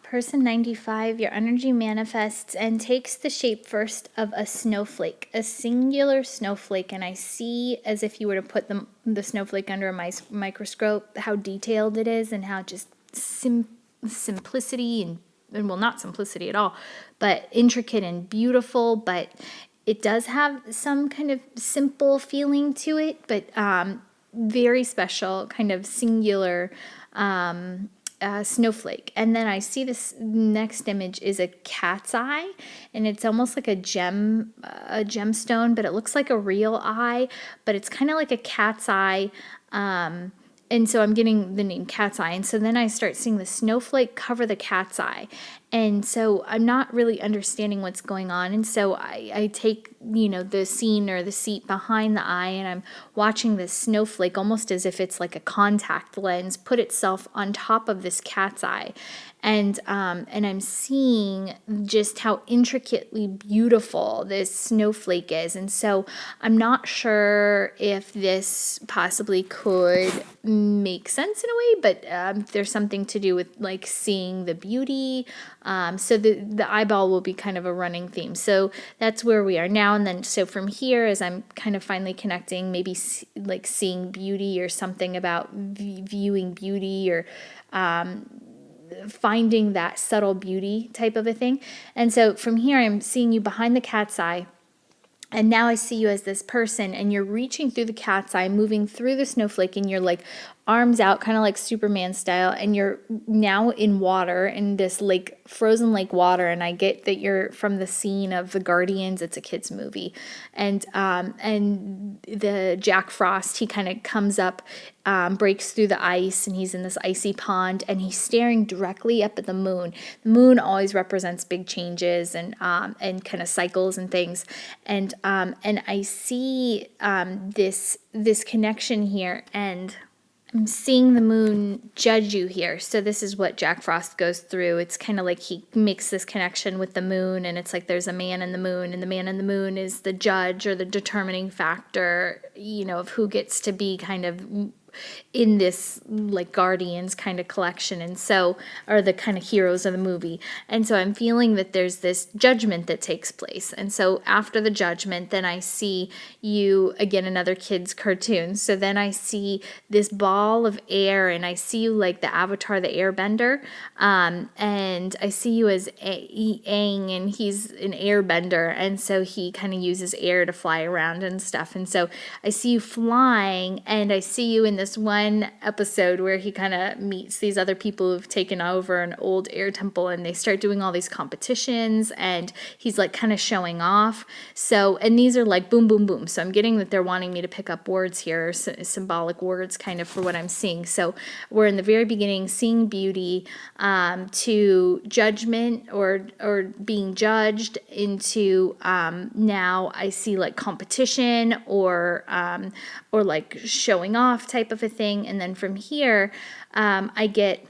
Person 95, your energy manifests and takes the shape first of a snowflake, a singular snowflake. And I see, as if you were to put the snowflake under a microscope, how detailed it is and how just simplicity and, well, not simplicity at all, but intricate and beautiful. But it does have some kind of simple feeling to it, but very special, kind of singular snowflake. And then I see this next image is a cat's eye, and it's almost like a gemstone, but it looks like a real eye, but it's kind of like a cat's eye. And so I'm getting the name cat's eye. And so then I start seeing the snowflake cover the cat's eye. And so I'm not really understanding what's going on. And so I take, the scene or the seat behind the eye, and I'm watching this snowflake almost as if it's like a contact lens put itself on top of this cat's eye. And I'm seeing just how intricately beautiful this snowflake is. And so I'm not sure if this possibly could make sense in a way, but there's something to do with like seeing the beauty. So the eyeball will be kind of a running theme. So that's where we are now. And then so from here, as I'm kind of finally connecting, maybe like seeing beauty or something about viewing beauty or finding that subtle beauty type of a thing. And so from here, I'm seeing you behind the cat's eye. And now I see you as this person, and you're reaching through the cat's eye, moving through the snowflake, and you're like arms out, kind of like Superman style. And you're now in water, in this lake, frozen lake water. And I get that you're from the scene of The Guardians. It's a kid's movie. And the Jack Frost, he kind of comes up, breaks through the ice, and he's in this icy pond, and he's staring directly up at the moon. The moon always represents big changes and kind of cycles and things. And I see this connection here, and I'm seeing the moon judge you here. So this is what Jack Frost goes through. It's kind of like he makes this connection with the moon, and it's like there's a man in the moon, and the man in the moon is the judge or the determining factor, of who gets to be kind of in this like Guardians kind of collection, and so are the kind of heroes of the movie. And so I'm feeling that there's this judgment that takes place. And so after the judgment, then I see you again, another kid's cartoon. So then I see this ball of air, and I see you like the Avatar, the Airbender, and I see you as Aang, and he's an airbender, and so he kind of uses air to fly around and stuff. And so I see you flying, and I see you in this one episode where he kind of meets these other people who've taken over an old air temple, and they start doing all these competitions, and he's like kind of showing off. So, and these are like boom, boom, boom. So I'm getting that they're wanting me to pick up words here, symbolic words kind of for what I'm seeing. So we're in the very beginning, seeing beauty, to judgment or being judged, into now I see like competition or like showing off type of a thing. And then from here, I get,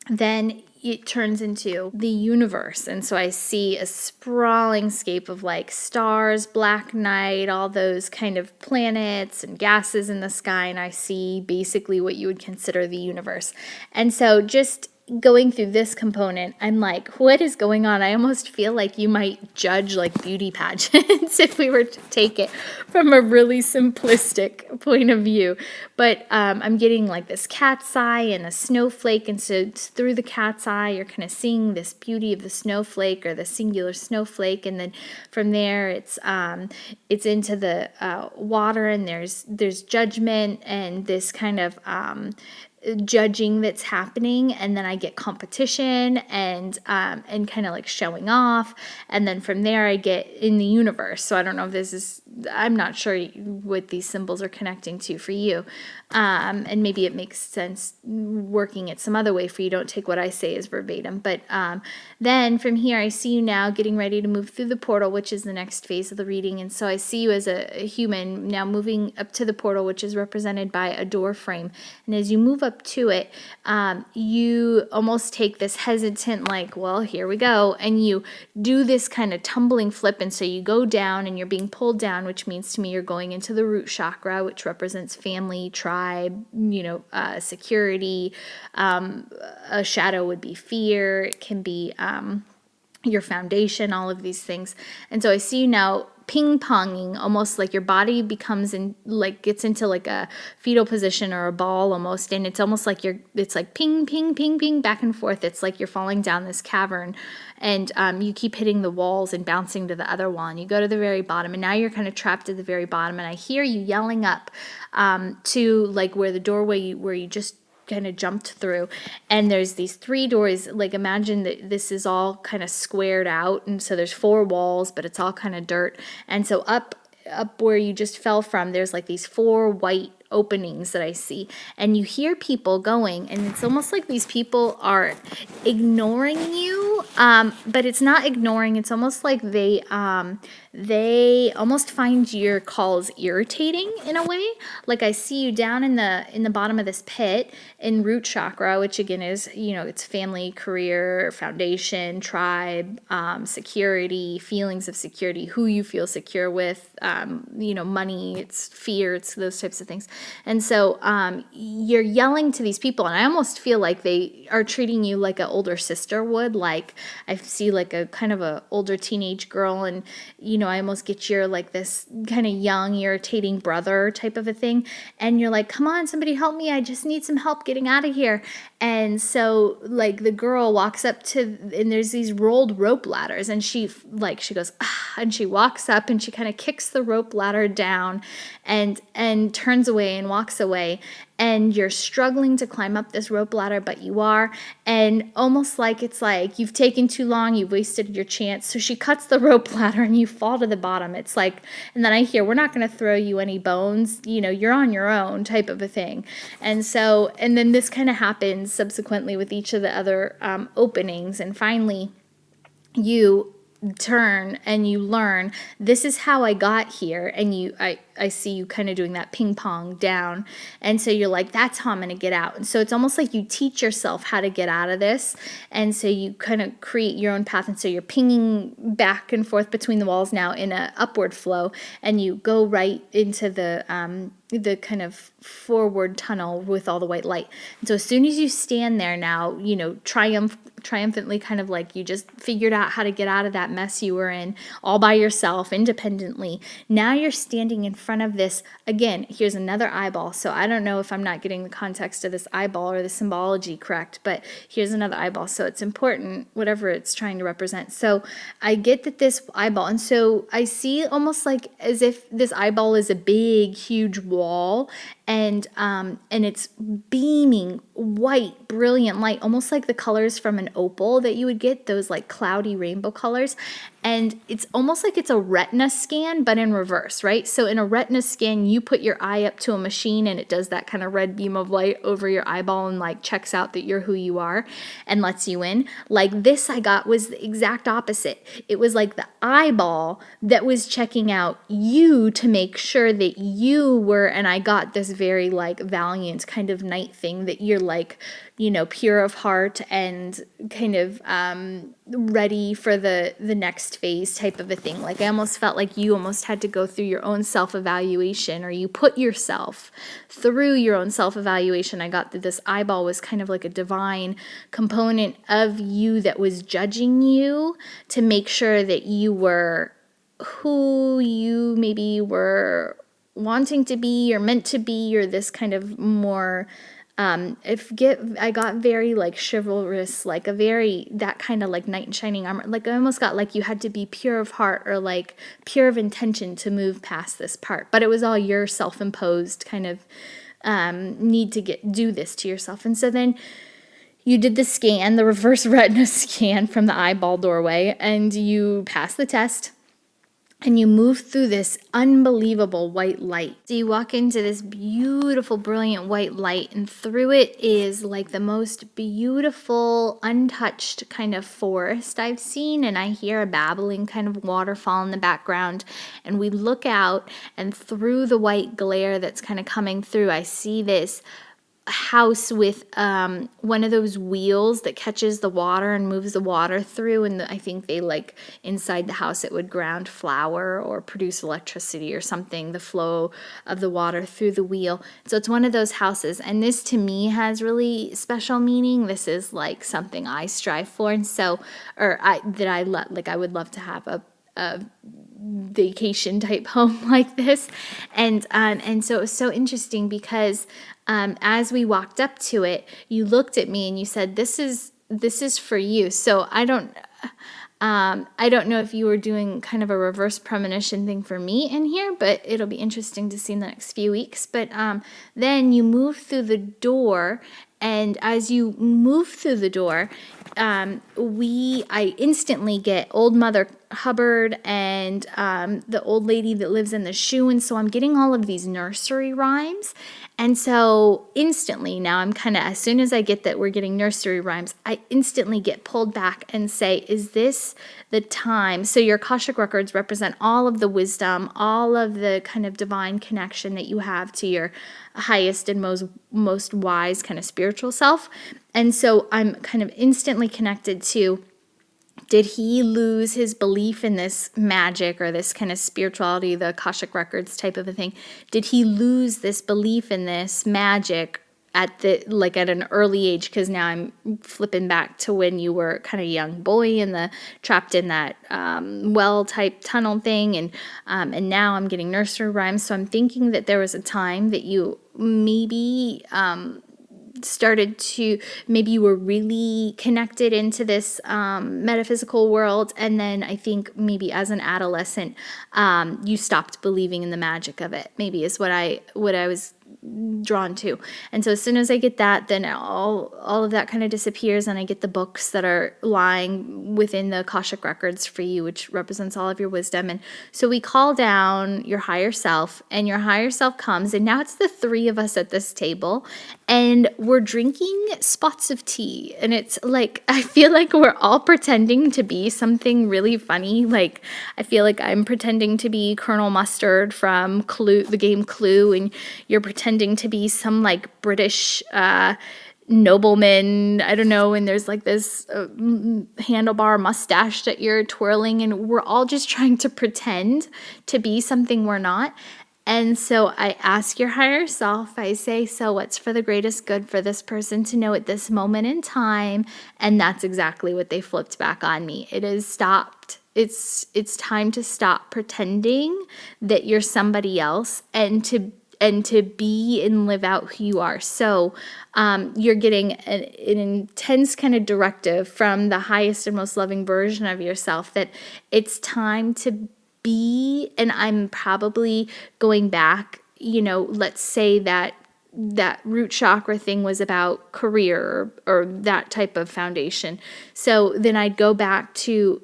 then it turns into the universe. And so I see a sprawling scape of like stars, black night, all those kind of planets and gases in the sky. And I see basically what you would consider the universe. And so just going through this component, I'm like, what is going on? I almost feel like you might judge like beauty pageants if we were to take it from a really simplistic point of view. But I'm getting like this cat's eye and a snowflake. And so through the cat's eye, you're kind of seeing this beauty of the snowflake or the singular snowflake. And then from there, it's into the water, and there's judgment and this kind of judging that's happening, and then I get competition and kind of like showing off, and then from there I get in the universe. So I don't know if this is, I'm not sure what these symbols are connecting to for you, and maybe it makes sense working it some other way for you. Don't take what I say as verbatim, but then from here I see you now getting ready to move through the portal, which is the next phase of the reading. And so I see you as a human now moving up to the portal, which is represented by a door frame. And as you move up to it, you almost take this hesitant, like, well, here we go, and you do this kind of tumbling flip. And so you go down, and you're being pulled down, crown, which means to me you're going into the root chakra, which represents family, tribe, security. A shadow would be fear. It can be your foundation, all of these things. And so I see you now ping-ponging, almost like your body becomes gets into like a fetal position or a ball almost, and it's almost like it's like ping, ping, ping, ping, back and forth. It's like you're falling down this cavern, and you keep hitting the walls and bouncing to the other wall, and you go to the very bottom, and now you're kind of trapped at the very bottom, and I hear you yelling up to like where the doorway where you just kind of jumped through, and there's these 3 doors. Like, imagine that this is all kind of squared out, and so there's 4 walls, but it's all kind of dirt. And so up where you just fell from, there's like these 4 white openings that I see, and you hear people going, and it's almost like these people are ignoring you, but it's not ignoring. It's almost like they almost find your calls irritating in a way. Like, I see you down in the bottom of this pit in root chakra, which again is, it's family, career, foundation, tribe, security, feelings of security, who you feel secure with, money, it's fear, it's those types of things. And so you're yelling to these people, and I almost feel like they are treating you like an older sister would. Like, I see like a kind of a older teenage girl, and I almost get your like this kind of young, irritating brother type of a thing, and you're like, come on, somebody help me, I just need some help getting out of here. And so like the girl walks up and there's these rolled rope ladders, and she goes, ah, and she walks up and she kind of kicks the rope ladder down and turns away and walks away, and you're struggling to climb up this rope ladder, but you are, and almost like it's like you've taken too long, you've wasted your chance. So she cuts the rope ladder and you fall to the bottom. It's like, and then I hear, we're not going to throw you any bones, you're on your own, type of a thing. And so, and then this kind of happens subsequently with each of the other openings, and finally you turn and you learn, this is how I got here, and I see you kind of doing that ping pong down, and so you're like, that's how I'm going to get out. And so it's almost like you teach yourself how to get out of this, and so you kind of create your own path, and so you're pinging back and forth between the walls now in an upward flow, and you go right into the kind of forward tunnel with all the white light. And so as soon as you stand there now, triumphantly, kind of like you just figured out how to get out of that mess you were in all by yourself, independently. Now you're standing in front of this, again, here's another eyeball. So I don't know if I'm not getting the context of this eyeball or the symbology correct, but here's another eyeball. So it's important, whatever it's trying to represent. So I get that this eyeball, and so I see almost like as if this eyeball is a big, huge wall, and it's beaming white, brilliant light, almost like the colors from an opal that you would get, those like cloudy rainbow colors. And it's almost like it's a retina scan, but in reverse, right? So in a retina scan, you put your eye up to a machine and it does that kind of red beam of light over your eyeball and like checks out that you're who you are and lets you in. Like this I got was the exact opposite. It was like the eyeball that was checking out you to make sure that you were, and I got this very like valiant kind of knight thing, that you're like, pure of heart and kind of ready for the next phase type of a thing. Like I almost felt like you almost had to go through your own self-evaluation, or you put yourself through your own self-evaluation. I got that this eyeball was kind of like a divine component of you that was judging you to make sure that you were who you maybe were wanting to be or meant to be, or this kind of more I got very like chivalrous, like a very, that kind of like knight in shining armor. Like I almost got like you had to be pure of heart or like pure of intention to move past this part. But it was all your self-imposed kind of need to do this to yourself. And so then you did the scan, the reverse retina scan from the eyeball doorway, and you passed the test. And you move through this unbelievable white light. So you walk into this beautiful, brilliant white light, and through it is like the most beautiful, untouched kind of forest I've seen. And I hear a babbling kind of waterfall in the background. And we look out, and through the white glare that's kind of coming through, I see this house with one of those wheels that catches the water and moves the water through, and I think they like inside the house it would ground flour or produce electricity or something, the flow of the water through the wheel. So it's one of those houses, and this to me has really special meaning. This is like something I strive for, and so I would love to have a vacation type home like this. And so it was so interesting because as we walked up to it, you looked at me and you said, this is for you. So I don't know if you were doing kind of a reverse premonition thing for me in here, but it'll be interesting to see in the next few weeks. But then you move through the door, and as you move through the door, I instantly get Old Mother Hubbard and the old lady that lives in the shoe, and so I'm getting all of these nursery rhymes. And so instantly now I'm kind of, as soon as I get that we're getting nursery rhymes, I instantly get pulled back and say, is this the time? So your Akashic records represent all of the wisdom, all of the kind of divine connection that you have to your highest and most wise kind of spiritual self. And so I'm kind of instantly connected to, did he lose his belief in this magic or this kind of spirituality, the Akashic records type of a thing? Did he lose this belief in this magic at an early age? Because now I'm flipping back to when you were kind of a young boy trapped in that well type tunnel thing, and now I'm getting nursery rhymes. So I'm thinking that there was a time that you maybe maybe you were really connected into this metaphysical world, and then I think maybe as an adolescent you stopped believing in the magic of it, maybe is what I was drawn to. And so as soon as I get that, then all of that kind of disappears, and I get the books that are lying within the Akashic records for you, which represents all of your wisdom. And so we call down your higher self, and your higher self comes, and now it's the three of us at this table, and we're drinking spots of tea. And it's like, I feel like we're all pretending to be something really funny. Like, I feel like I'm pretending to be Colonel Mustard from Clue, the game Clue, and you're pretending to be some like British nobleman, I don't know, and there's like this handlebar mustache that you're twirling, and we're all just trying to pretend to be something we're not. And so I ask your higher self, I say, so what's for the greatest good for this person to know at this moment in time? And that's exactly what they flipped back on me. It is stopped. It's time to stop pretending that you're somebody else, and to be and live out who you are. So you're getting an intense kind of directive from the highest and most loving version of yourself that it's time to be. And I'm probably going back, let's say that root chakra thing was about career or that type of foundation. So then I'd go back to,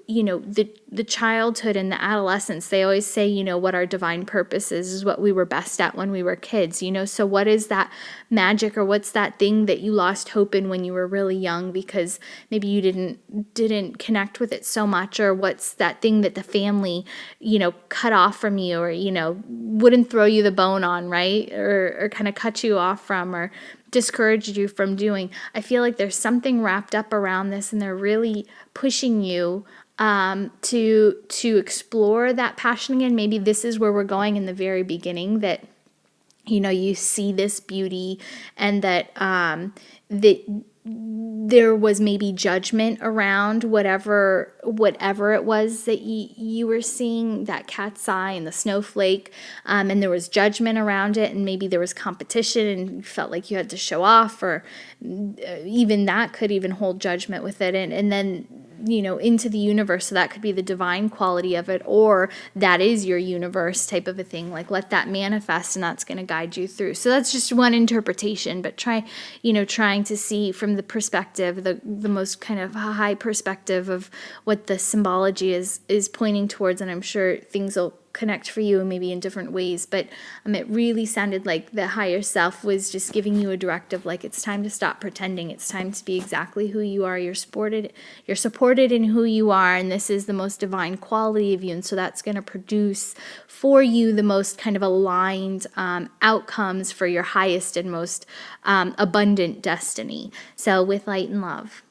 the childhood and the adolescence. They always say, what our divine purpose is what we were best at when we were kids, so what is that magic, or what's that thing that you lost hope in when you were really young because maybe you didn't connect with it so much, or what's that thing that the family, cut off from you, or, wouldn't throw you the bone on, right? Or kind of cut you off from, or discouraged you from doing. I feel like there's something wrapped up around this, and they're really pushing you to explore that passion again. Maybe this is where we're going in the very beginning, that you see this beauty, and that there was maybe judgment around whatever it was that you were seeing, that cat's eye and the snowflake, and there was judgment around it, and maybe there was competition, and you felt like you had to show off, or even that could even hold judgment with it, and then into the universe. So that could be the divine quality of it, or that is your universe type of a thing. Like, let that manifest, and that's going to guide you through. So that's just one interpretation, but trying to see from the perspective, the most kind of high perspective of what the symbology is pointing towards. And I'm sure things will connect for you maybe in different ways, but it really sounded like the higher self was just giving you a directive, like it's time to stop pretending. It's time to be exactly who you are. You're supported in who you are, and this is the most divine quality of you, and so that's going to produce for you the most kind of aligned outcomes for your highest and most abundant destiny. So with light and love.